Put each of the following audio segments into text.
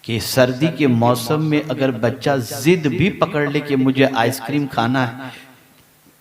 कि सर्दी के मौसम में अगर बच्चा जिद भी पकड़ ले कि मुझे आइसक्रीम खाना है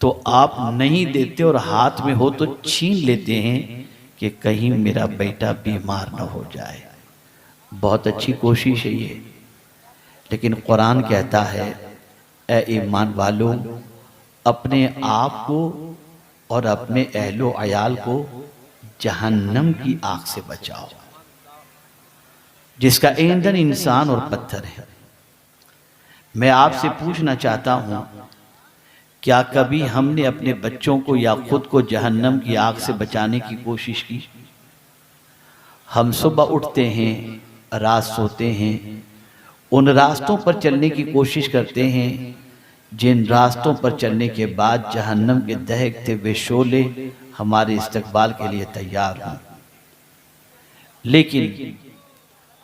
तो आप नहीं देते और हाथ में हो तो छीन लेते हैं कि कहीं मेरा बेटा बीमार न हो जाए। बहुत अच्छी कोशिश है ये, लेकिन कुरान कहता है ए ईमान वालों, अपने आप को और अपने अहलो अयाल को जहन्नम की आग से बचाओ, जिसका ईंधन इंसान और पत्थर है। मैं आपसे पूछना चाहता हूं, क्या कभी हमने अपने बच्चों को या खुद को जहन्नम की आग से बचाने की कोशिश की? हम सुबह उठते हैं, रात सोते हैं, उन रास्तों पर चलने की कोशिश करते हैं जिन रास्तों पर चलने के बाद जहन्नम के दहकते हुए शोले हमारे इस्तकबाल के लिए तैयार हों। लेकिन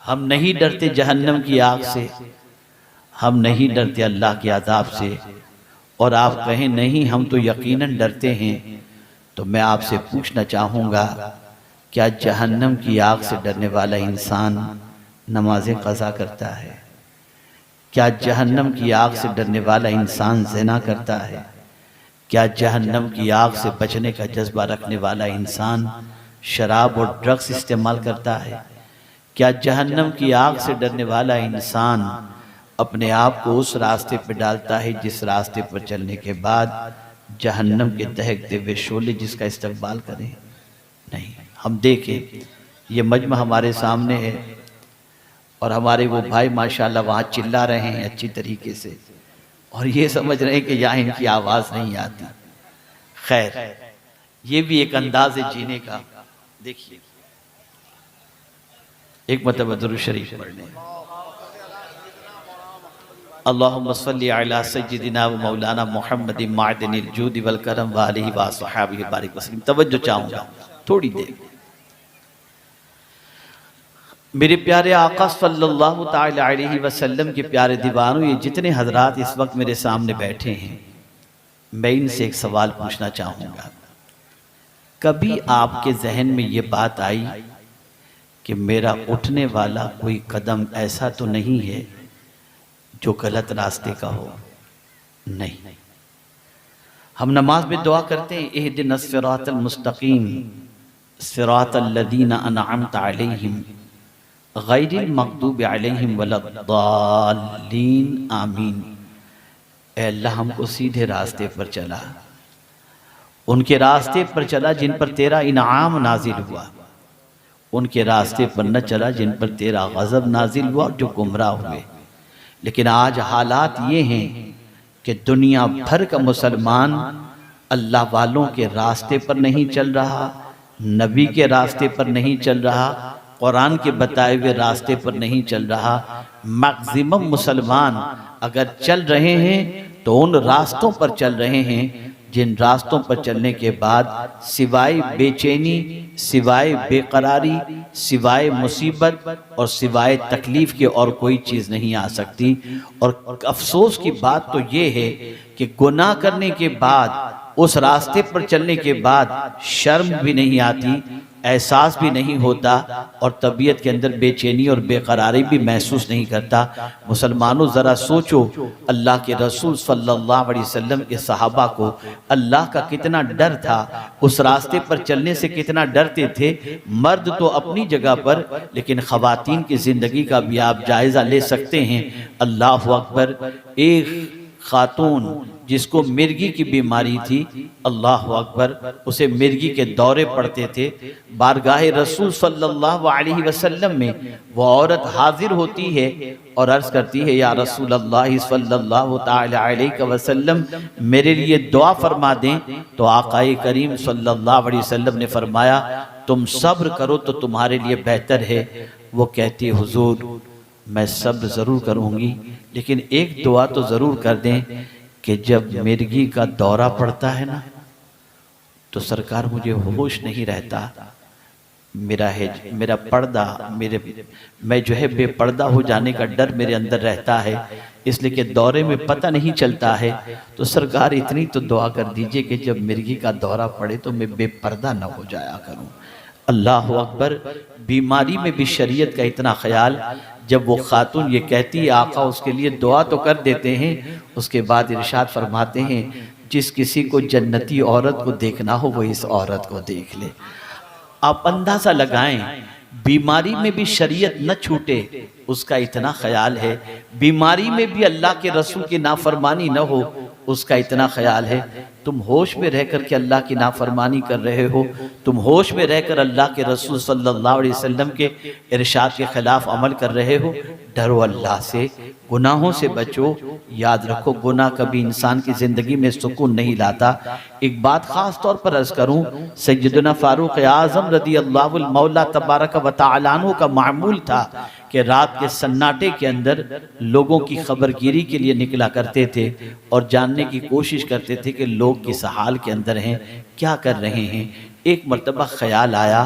हम नहीं डरते जहन्नम की आग से, हम नहीं डरते अल्लाह के अज़ाब से। और आप कहें नहीं हम तो यकीनन डरते हैं, तो मैं आपसे पूछना चाहूँगा, क्या जहन्नम की आग से डरने वाला इंसान नमाज़ें क़ज़ा करता है? क्या जहन्नम की आग से डरने वाला इंसान ज़िना करता है? क्या जहन्नम की आग से बचने का जज्बा रखने वाला इंसान शराब और ड्रग्स इस्तेमाल करता है? क्या जहन्नम की आग से डरने वाला इंसान अपने आप को उस रास्ते पर डालता है जिस रास्ते पर चलने के बाद जहन्नम के दहकते हुए शोले जिसका इस्तकबाल करें? नहीं। हम देखें, ये मजमा हमारे सामने है और हमारे वो भाई माशाल्लाह वहाँ चिल्ला रहे हैं अच्छी तरीके से, और ये समझ रहे हैं कि यहाँ इनकी आवाज़ नहीं आती। खैर, ये भी एक अंदाज है जीने का। देखिए, एक मतलब दुरूद शरीफ पढ़ लें। अल्लाहुम्मा सल्ली अला सय्यिदिना व मौलाना मुहम्मदिन मादिनिल जूदि वल करम व आलिहि व अस्हाबिहि बारिक वसल्लम। तवज्जो चाहूँगा थोड़ी देर। मेरे प्यारे आका सल्लल्लाहु ताला अलैहि वसल्लम के प्यारे दीवानों, ये जितने हजरात इस वक्त मेरे सामने बैठे हैं, मैं इनसे एक सवाल पूछना चाहूँगा। कभी आपके जहन में ये बात आई कि मेरा उठने वाला कोई कदम ऐसा तो नहीं है जो गलत रास्ते का हो? नहीं। हम नमाज में दुआ करते हैं, इहदिनस सिरातल मुस्तकीम सिरातल लदीना अनअमत अलैहिम गैरिल मग़दूबि अलैहिम वलद्दालीन आमीन। ऐ अल्लाह, हमको सीधे रास्ते पर चला, उनके रास्ते पर चला जिन पर तेरा इनाम नाजिल हुआ, उनके रास्ते पर न चला जिन पर तेरा गज़ब नाजिल हुआ और जो गुमराह हुए। लेकिन आज हालात ये हैं कि दुनिया भर का मुसलमान अल्लाह वालों के रास्ते पर नहीं चल रहा, नबी के रास्ते पर नहीं चल रहा, कुरान के बताए हुए रास्ते पर नहीं चल रहा। मैक्सिमम मुसलमान अगर चल रहे हैं तो उन रास्तों पर चल रहे हैं जिन रास्तों पर चलने के बाद सिवाय बेचैनी, सिवाय बेकरारी, सिवाय मुसीबत और सिवाय तकलीफ के और कोई चीज़ नहीं आ सकती। और अफसोस की बात तो ये है कि गुनाह करने के बाद, उस रास्ते पर चलने के बाद शर्म भी नहीं आती, एहसास भी नहीं होता और तबीयत के अंदर बेचैनी और बेकरारी भी महसूस नहीं करता। मुसलमानों, ज़रा सोचो, अल्लाह के रसूल सल्लल्लाहु अलैहि वसल्लम के सहाबा को अल्लाह का कितना डर था, उस रास्ते पर चलने से कितना डरते थे। मर्द तो अपनी जगह पर, लेकिन ख़वातीन की ज़िंदगी का भी आप जायज़ा ले सकते हैं। अल्लाह अकबर। एक खातून जिसको मिर्गी की बीमारी थी, अल्लाह अकबर, उसे मिर्गी के दौरे पड़ते थे। बारगाह रसूल सल्लल्लाहु अलैहि वसल्लम में वो औरत हाजिर होती है और अर्ज़ करती है, या रसूल अल्लाह सल्लल्लाहु ताला अलैहि वसल्लम, मेरे लिए दुआ फरमा दें। तो आकाए करीम सल्लल्लाहु अलैहि वसल्लम ने फरमाया, तुम सब्र करो तो तुम्हारे लिए बेहतर है। वो कहती है, हुजूर मैं सब्र ज़रूर करूँगी, लेकिन एक दुआ तो ज़रूर कर दें कि जब मिर्गी का दौरा पड़ता है ना, तो सरकार मुझे होश नहीं रहता, मेरा पर्दा, मैं जो है बेपर्दा हो जाने का डर मेरे अंदर रहता है, इसलिए कि दौरे में पता नहीं चलता है। तो सरकार इतनी तो दुआ कर दीजिए कि जब मिर्गी का दौरा पड़े तो मैं बेपर्दा न हो जाया करूं। अल्लाह अकबर। बीमारी में भी शरीयत का इतना ख्याल। जब वो खातून ये कहती है आका उसके लिए दुआ तो कर देते हैं, उसके बाद इरशाद फरमाते हैं जिस किसी को जन्नती औरत को देखना हो वो इस औरत को देख ले। आप अंदाजा लगाएं, बीमारी में भी शरीयत न छूटे उसका इतना ख्याल है, बीमारी में भी अल्लाह के रसूल की नाफरमानी न हो उसका इतना ख्याल है। तुम होश में रहकर के अल्लाह की नाफरमानी कर रहे हो, तुम होश में रहकर अल्लाह के रसूल सल्लल्लाहु अलैहि वसल्लम के इरशाद के खिलाफ अमल कर रहे हो। डरो अल्लाह से, गुनाहों से बचो। याद रखो गुनाह कभी इंसान की ज़िंदगी में सुकून नहीं लाता। एक बात ख़ास तौर पर अर्ज़ करूँ, सैयदना फ़ारूक आज़म रदी अल्लाहुल मौला तबारक व तआला अन्हु का मामूल था कि रात के सन्नाटे के अंदर लोगों की खबरगिरी के लिए निकला करते थे और जानने की कोशिश करते थे कि लोग किस हाल के अंदर हैं, क्या कर रहे हैं। एक मर्तबा ख्याल आया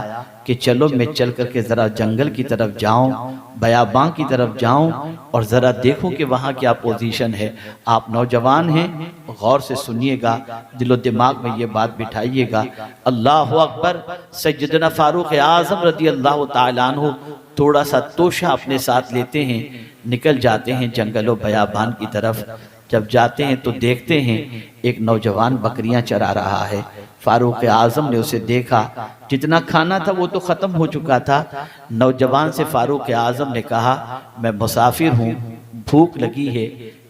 कि चलो मैं चल करके ज़रा जंगल की तरफ जाऊं, बयाबां की तरफ जाऊं और ज़रा देखूं कि वहाँ क्या पोजीशन है। आप नौजवान हैं, गौर से सुनिएगा, दिलो दिमाग में ये बात बिठाइएगा। अल्लाह अकबर। सैयदना फ़ारूक आज़म रज़ी अल्लाह तआला अन्हु थोड़ा सा तोशा अपने साथ लेते हैं, निकल जाते हैं जंगलों बयाबान की तरफ। जब जाते हैं तो देखते हैं एक नौजवान बकरियां चरा रहा है। फारूक आज़म ने उसे देखा, जितना खाना था वो तो ख़त्म हो चुका था। नौजवान से फारूक आज़म ने कहा मैं मुसाफिर हूँ, भूख लगी है,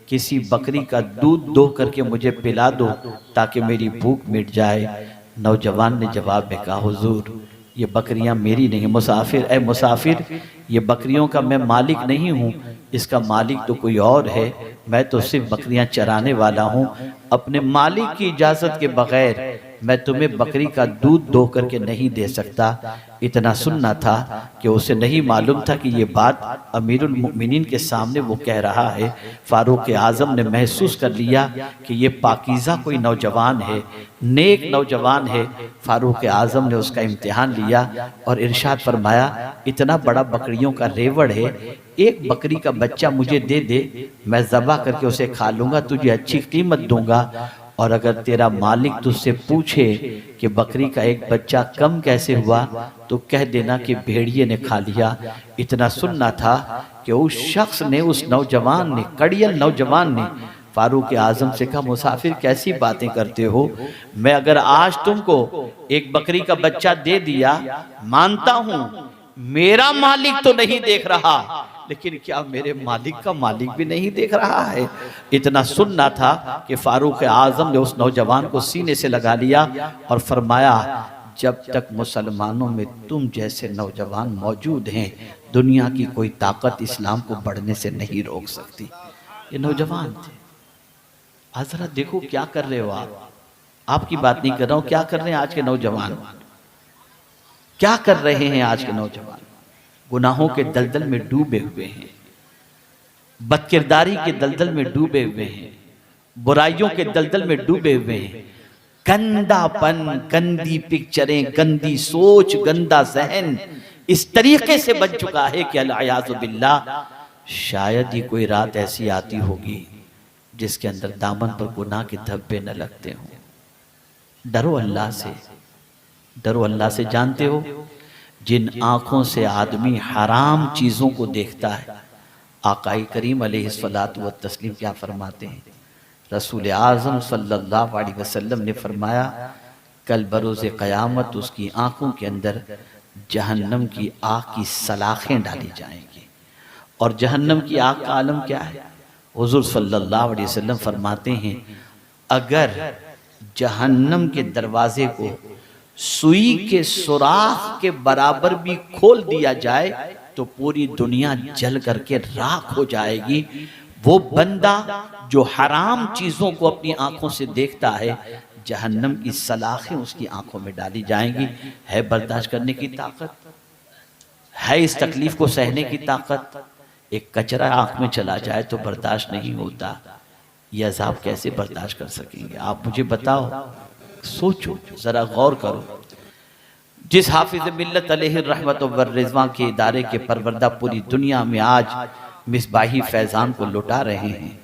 किसी बकरी का दूध दो करके मुझे पिला दो ताकि मेरी भूख मिट जाए। नौजवान ने जवाब में कहा हुजूर ये बकरियां मेरी नहीं। मुसाफिर, ए मुसाफिर, ये बकरियों का मैं मालिक नहीं हूँ, इसका मालिक तो कोई और है, मैं तो सिर्फ बकरियां चराने वाला हूँ। अपने मालिक की इजाज़त के बगैर मैं तुम्हें बकरी का दूध दो करके नहीं दे सकता। इतना सुनना था कि उसे नहीं मालूम था कि ये बात अमीरुल मुमिनीन के सामने वो कह रहा है। फारूक आज़म ने महसूस कर लिया कि ये पाकीज़ा कोई नौजवान है, नेक नौजवान है। फारूक आज़म ने उसका इम्तिहान लिया और इरशाद फरमाया इतना बड़ा बकरियों का रेवड़ है, एक बकरी का बच्चा मुझे दे दे, मैं ज़बा करके उसे खा लूँगा, तुझे अच्छी कीमत दूंगा। और अगर तेरा मालिक तुझसे पूछे कि बकरी का एक बच्चा कम कैसे हुआ तो कह देना कि भेड़िए ने खा लिया। इतना सुनना था कि उस शख्स ने, उस नौजवान ने, कड़ियल नौजवान ने फारूक आज़म से कहा मुसाफिर कैसी बातें करते हो, मैं अगर आज तुमको एक बकरी का बच्चा दे दिया, मानता हूँ मेरा मालिक तो नहीं देख रहा, लेकिन क्या मेरे मालिक का मालिक भी नहीं देख रहा है। इतना सुनना था कि फारूक आज़म ने उस नौजवान को सीने से लगा लिया और फरमाया जब तक मुसलमानों में तुम जैसे नौजवान मौजूद हैं, दुनिया की कोई ताकत इस्लाम को बढ़ने से नहीं रोक सकती। ये नौजवान थे। आज जरा देखो क्या कर रहे हो आप, आपकी बात नहीं कर रहा हूं, क्या कर रहे हैं आज के नौजवान, क्या कर रहे हैं आज के नौजवान। गुनाहों के दलदल में डूबे हुए हैं, बदकिरदारी के दलदल में डूबे हुए हैं, बुराइयों के दलदल में डूबे हुए हैं। गंदापन, गंदी पिक्चरें, गंदी सोच, गंदा जहन इस तरीके से बन चुका है कि अल-अयाज़ु बिल्लाह शायद ही कोई रात ऐसी आती होगी जिसके अंदर दामन पर गुनाह के धब्बे न लगते हों। डरो अल्लाह से, डरो अल्लाह से। जानते हो जिन आँखों से आदमी हराम चीज़ों को देखता है, आकाई करीम अलैहिस्सलातु व तस्लीम क्या फरमाते हैं, रसूल आज़म सल्लल्लाहु अलैहि वसल्लम ने फरमाया कल बरोज़े क़यामत उसकी आँखों के अंदर जहन्नम की आग की सलाखें डाली जाएंगी। और जहन्नम की आग का आलम क्या है, हुज़ूर सल्लल्लाहु अलैहि वसल्लम फरमाते हैं अगर जहन्नम के दरवाजे को सुई के सुराख के बराबर भी खोल दिया जाए तो पूरी दुनिया जल करके राख हो जाएगी। वो बंदा जो हराम चीजों को अपनी आंखों से देखता है, जहन्नम की सलाखें उसकी आंखों में डाली जाएंगी। है बर्दाश्त करने की ताकत, है इस तकलीफ को सहने की ताकत। एक कचरा आंख में चला जाए तो बर्दाश्त नहीं होता, ये अज़ाब कैसे बर्दाश्त कर सकेंगे आप मुझे बताओ, सोचो जरा, गौर करो। जिस हाफिज मिल्लत अलैहि रहमत व रिज़वान के इदारे के परवरदा पूरी दुनिया में आज मिसबाही फैज़ान को लुटा रहे हैं,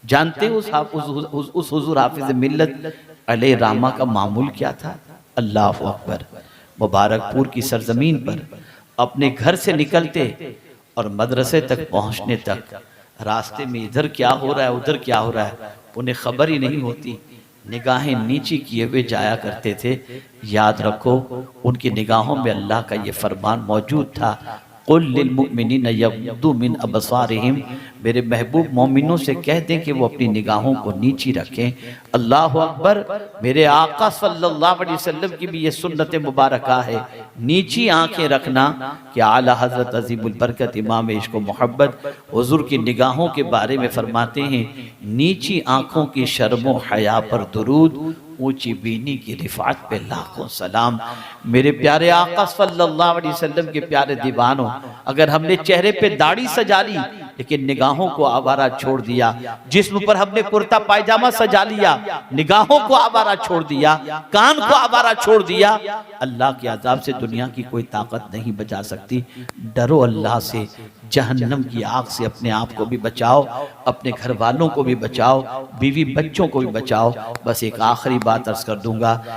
जानते हो उस हुज़ूर हाफिज मिल्लत अलैहि रहमा का मामूल क्या था? अल्लाहु अकबर। मुबारकपुर की सरजमीन पर अपने घर से निकलते और मदरसे तक पहुंचने तक रास्ते में इधर क्या हो रहा है उधर क्या हो रहा है उन्हें खबर ही नहीं होती, निगाहें नीची किए हुए जाया करते थे। याद रखो उनकी निगाहों में अल्लाह का ये फरमान मौजूद था, कुल लिल मुमिनीना यग़ुद्दू मिन अबसारिहिम, मेरे महबूब मोमिनों से कह दें कि वो अपनी निगाहों को नीची रखें। अल्लाह अकबर, मेरे आका सल्लल्लाहु अलैहि वसल्लम की भी ये सुन्नत मुबारका है, नीची आंखें रखना। कि आला हज़रत अज़ीमुल बरकत इमाम इश्क़ व मोहब्बत हुज़ूर की निगाहों के बारे में फरमाते हैं, नीची आँखों की शर्म व हया पर दुरूद, ऊंची बीनी की रिफ़ात पे लाखों सलाम। मेरे प्यारे आका सल्लल्लाहु अलैहि वसल्लम के प्यारे दीवानों, अगर हमने चेहरे पे दाढ़ी सजा ली लेकिन निगाहों को आवारा छोड़ दिया, जिस्म पर हमने कुर्ता पायजामा सजा लिया, निगाहों को आवारा छोड़ दिया, कान को आवारा छोड़ दिया, अल्लाह के अज़ाब से दुनिया की कोई ताकत नहीं बचा सकती। डरो अल्लाह से, जहन्नम की आग से अपने आप को भी बचाओ, अपने घर वालों को भी बचाओ, बीवी बच्चों को भी बचाओ। बस एक आखिरी बात अर्ज कर दूंगा।